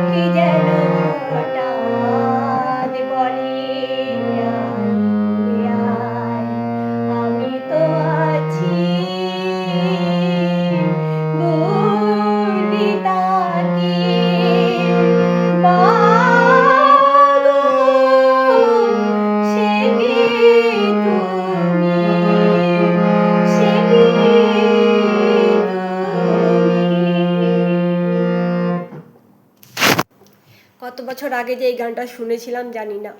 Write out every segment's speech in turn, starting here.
কি যেন কত বছর আগে যে এই গানটা শুনেছিলাম জানি না,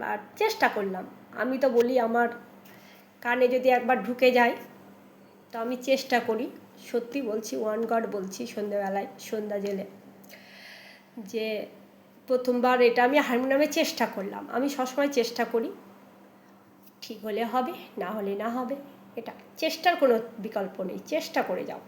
বাট চেষ্টা করলাম। আমি তো বলি আমার কানে যদি একবার ঢুকে যায় তো আমি চেষ্টা করি, সত্যি বলছি, ওয়ান গড বলছি, সন্ধ্যেবেলায় সন্ধ্যা জেলে যে প্রথমবার এটা আমি হারমোনিয়ামে চেষ্টা করলাম। আমি সবসময় চেষ্টা করি, ঠিক হলে হবে, না হলে না হবে, এটা চেষ্টার কোনো বিকল্প নেই, চেষ্টা করে যাও।